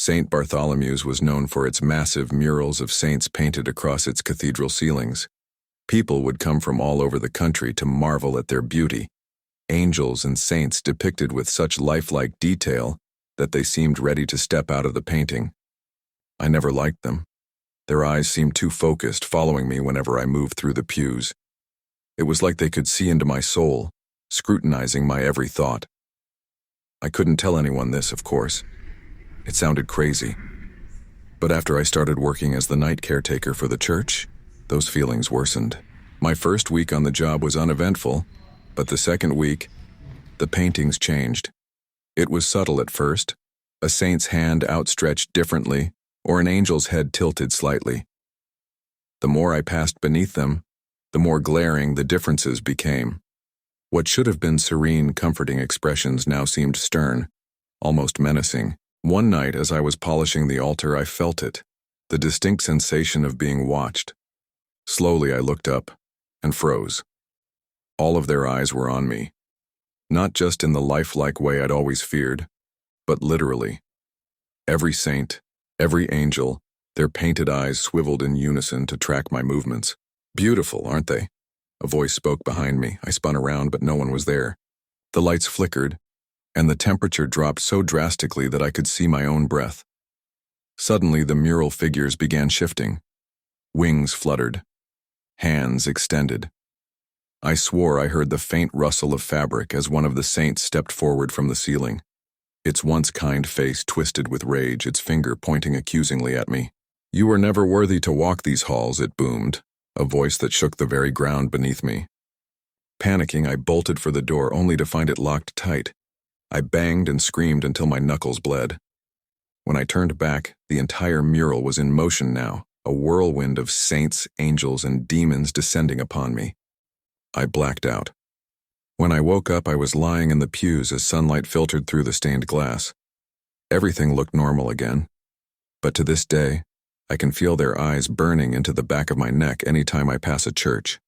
St. Bartholomew's was known for its massive murals of saints painted across its cathedral ceilings. People would come from all over the country to marvel at their beauty. Angels and saints depicted with such lifelike detail that they seemed ready to step out of the painting. I never liked them. Their eyes seemed too focused, following me whenever I moved through the pews. It was like they could see into my soul, scrutinizing my every thought. I couldn't tell anyone this, of course. It sounded crazy. But after I started working as the night caretaker for the church, those feelings worsened. My first week on the job was uneventful, but the second week, the paintings changed. It was subtle at first, a saint's hand outstretched differently, or an angel's head tilted slightly. The more I passed beneath them, the more glaring the differences became. What should have been serene, comforting expressions now seemed stern, almost menacing. One night, as I was polishing the altar, I felt it, the distinct sensation of being watched. Slowly I looked up and froze. All of their eyes were on me, not just in the lifelike way I'd always feared, but literally. Every saint, every angel, their painted eyes swiveled in unison to track my movements. "Beautiful, aren't they?" A voice spoke behind me. I spun around, but no one was there. The lights flickered, and the temperature dropped so drastically that I could see my own breath. Suddenly, the mural figures began shifting. Wings fluttered. Hands extended. I swore I heard the faint rustle of fabric as one of the saints stepped forward from the ceiling. Its once kind face twisted with rage, its finger pointing accusingly at me. "You were never worthy to walk these halls," it boomed, a voice that shook the very ground beneath me. Panicking, I bolted for the door only to find it locked tight. I banged and screamed until my knuckles bled. When I turned back, the entire mural was in motion now, a whirlwind of saints, angels, and demons descending upon me. I blacked out. When I woke up, I was lying in the pews as sunlight filtered through the stained glass. Everything looked normal again, but to this day, I can feel their eyes burning into the back of my neck any time I pass a church.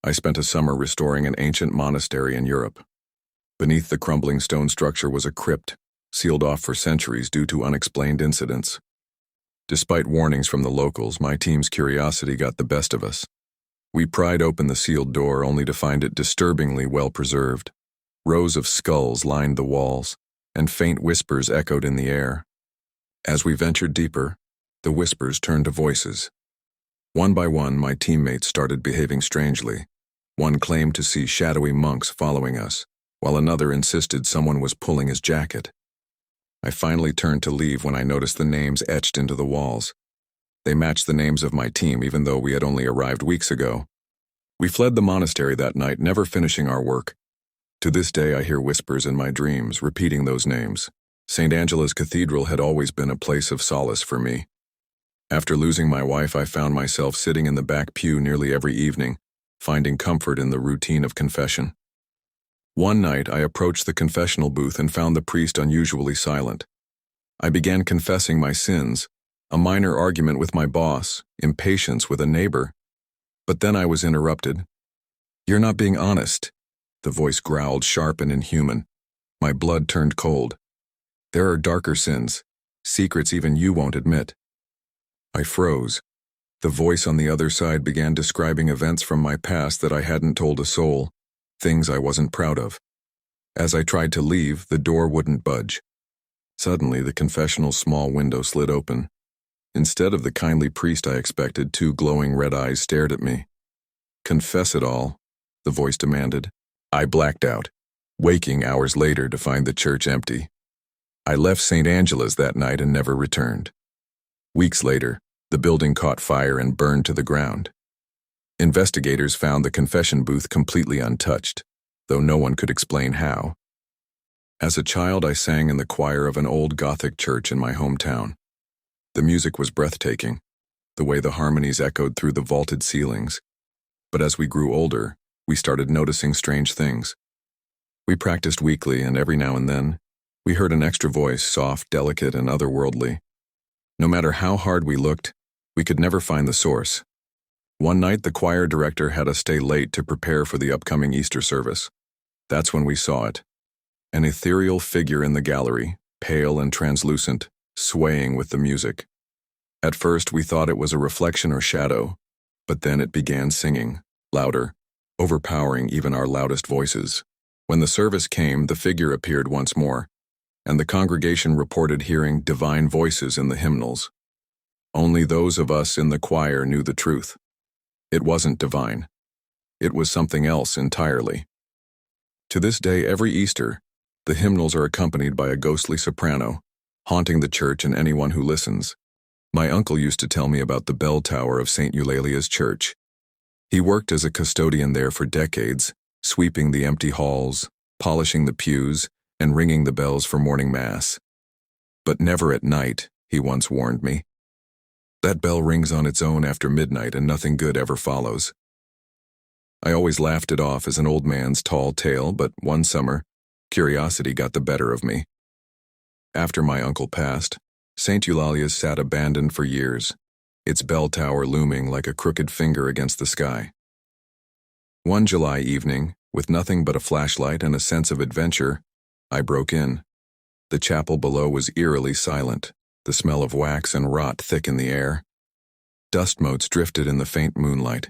I spent a summer restoring an ancient monastery in Europe. Beneath the crumbling stone structure was a crypt, sealed off for centuries due to unexplained incidents. Despite warnings from the locals, my team's curiosity got the best of us. We pried open the sealed door only to find it disturbingly well preserved. Rows of skulls lined the walls, and faint whispers echoed in the air. As we ventured deeper, the whispers turned to voices. One by one, my teammates started behaving strangely. One claimed to see shadowy monks following us, while another insisted someone was pulling his jacket. I finally turned to leave when I noticed the names etched into the walls. They matched the names of my team even though we had only arrived weeks ago. We fled the monastery that night, never finishing our work. To this day I hear whispers in my dreams, repeating those names. St. Angela's Cathedral had always been a place of solace for me. After losing my wife, I found myself sitting in the back pew nearly every evening, finding comfort in the routine of confession. One night I approached the confessional booth and found the priest unusually silent. I began confessing my sins, a minor argument with my boss, impatience with a neighbor. But then I was interrupted. "You're not being honest." The voice growled, sharp and inhuman. My blood turned cold. "There are darker sins, secrets even you won't admit." I froze. The voice on the other side began describing events from my past that I hadn't told a soul, things I wasn't proud of. As I tried to leave, the door wouldn't budge. Suddenly, the confessional's small window slid open. Instead of the kindly priest I expected, two glowing red eyes stared at me. "Confess it all," the voice demanded. I blacked out, waking hours later to find the church empty. I left St. Angela's that night and never returned. Weeks later, the building caught fire and burned to the ground. Investigators found the confession booth completely untouched, though no one could explain how. As a child, I sang in the choir of an old Gothic church in my hometown. The music was breathtaking, the way the harmonies echoed through the vaulted ceilings. But as we grew older, we started noticing strange things. We practiced weekly, and every now and then, we heard an extra voice, soft, delicate, and otherworldly. No matter how hard we looked, we could never find the source. One night, the choir director had us stay late to prepare for the upcoming Easter service. That's when we saw it. An ethereal figure in the gallery, pale and translucent, swaying with the music. At first, we thought it was a reflection or shadow, but then it began singing, louder, overpowering even our loudest voices. When the service came, the figure appeared once more, and the congregation reported hearing divine voices in the hymnals. Only those of us in the choir knew the truth. It wasn't divine. It was something else entirely. To this day, every Easter, the hymnals are accompanied by a ghostly soprano, haunting the church and anyone who listens. My uncle used to tell me about the bell tower of St. Eulalia's church. He worked as a custodian there for decades, sweeping the empty halls, polishing the pews, and ringing the bells for morning mass. "But never at night," he once warned me. "That bell rings on its own after midnight and nothing good ever follows." I always laughed it off as an old man's tall tale, but one summer, curiosity got the better of me. After my uncle passed, St. Eulalia's sat abandoned for years, its bell tower looming like a crooked finger against the sky. One July evening, with nothing but a flashlight and a sense of adventure, I broke in. The chapel below was eerily silent, the smell of wax and rot thick in the air. Dust motes drifted in the faint moonlight,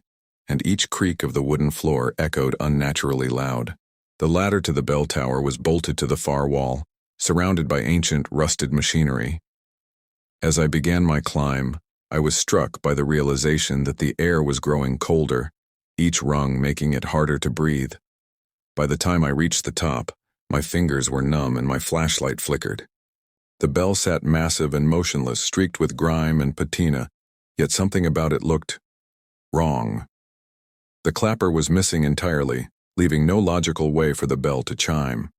and each creak of the wooden floor echoed unnaturally loud. The ladder to the bell tower was bolted to the far wall, surrounded by ancient, rusted machinery. As I began my climb, I was struck by the realization that the air was growing colder, each rung making it harder to breathe. By the time I reached the top, my fingers were numb and my flashlight flickered. The bell sat massive and motionless, streaked with grime and patina, yet something about it looked wrong. The clapper was missing entirely, leaving no logical way for the bell to chime.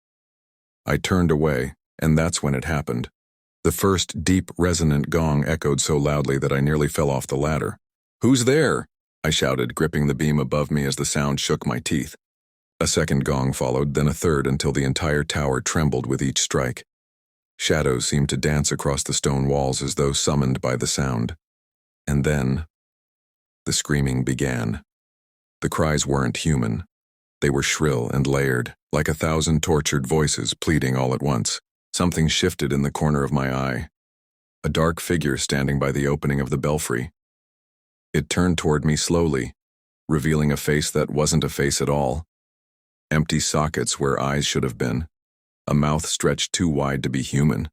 I turned away, and that's when it happened. The first deep, resonant gong echoed so loudly that I nearly fell off the ladder. "Who's there?" I shouted, gripping the beam above me as the sound shook my teeth. A second gong followed, then a third, until the entire tower trembled with each strike. Shadows seemed to dance across the stone walls as though summoned by the sound. And then, the screaming began. The cries weren't human. They were shrill and layered, like 1,000 tortured voices pleading all at once. Something shifted in the corner of my eye. A dark figure standing by the opening of the belfry. It turned toward me slowly, revealing a face that wasn't a face at all. empty sockets where eyes should have been, a mouth stretched too wide to be human.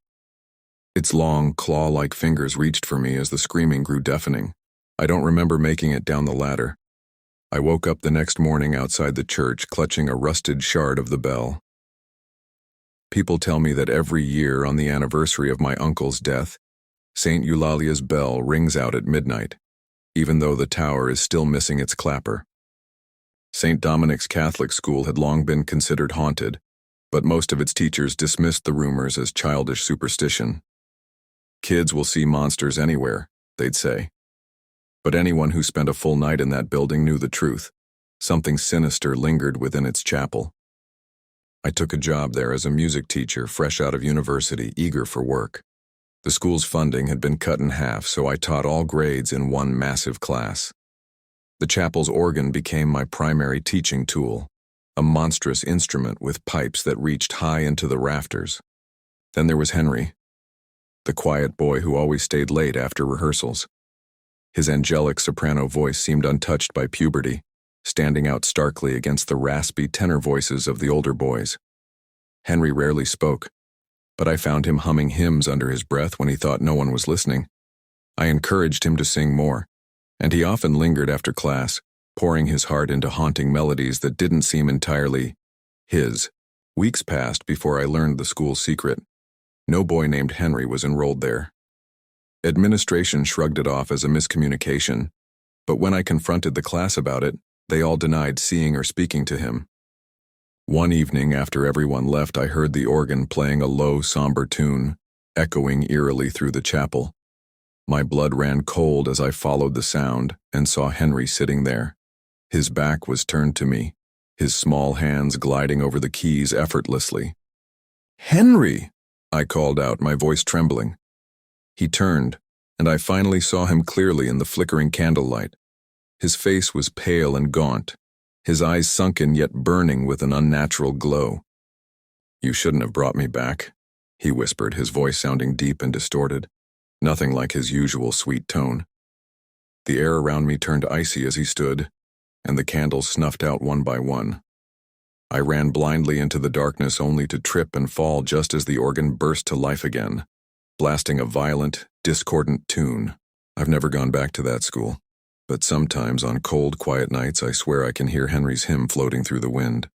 Its long, claw-like fingers reached for me as the screaming grew deafening. I don't remember making it down the ladder. I woke up the next morning outside the church, clutching a rusted shard of the bell. People tell me that every year on the anniversary of my uncle's death, St. Eulalia's bell rings out at midnight, even though the tower is still missing its clapper. St. Dominic's Catholic school had long been considered haunted, but most of its teachers dismissed the rumors as childish superstition. Kids will see monsters anywhere, they'd say. But anyone who spent a full night in that building knew the truth. Something sinister lingered within its chapel. I took a job there as a music teacher, fresh out of university, eager for work. The school's funding had been cut in half, so I taught all grades in one massive class. The chapel's organ became my primary teaching tool, a monstrous instrument with pipes that reached high into the rafters. Then there was Henry, the quiet boy who always stayed late after rehearsals. His angelic soprano voice seemed untouched by puberty, standing out starkly against the raspy tenor voices of the older boys. Henry rarely spoke, but I found him humming hymns under his breath when he thought no one was listening. I encouraged him to sing more, and he often lingered after class, pouring his heart into haunting melodies that didn't seem entirely his. Weeks passed before I learned the school's secret. No boy named Henry was enrolled there. Administration shrugged it off as a miscommunication, but when I confronted the class about it, they all denied seeing or speaking to him. One evening after everyone left, I heard the organ playing a low, somber tune, echoing eerily through the chapel. My blood ran cold as I followed the sound and saw Henry sitting there. His back was turned to me, his small hands gliding over the keys effortlessly. "Henry!" I called out, my voice trembling. He turned, and I finally saw him clearly in the flickering candlelight. His face was pale and gaunt, his eyes sunken yet burning with an unnatural glow. "You shouldn't have brought me back," he whispered, his voice sounding deep and distorted, nothing like his usual sweet tone. The air around me turned icy as he stood, and the candles snuffed out one by one. I ran blindly into the darkness only to trip and fall just as the organ burst to life again, blasting a violent, discordant tune. I've never gone back to that school, but sometimes on cold, quiet nights I swear I can hear Henry's hymn floating through the wind.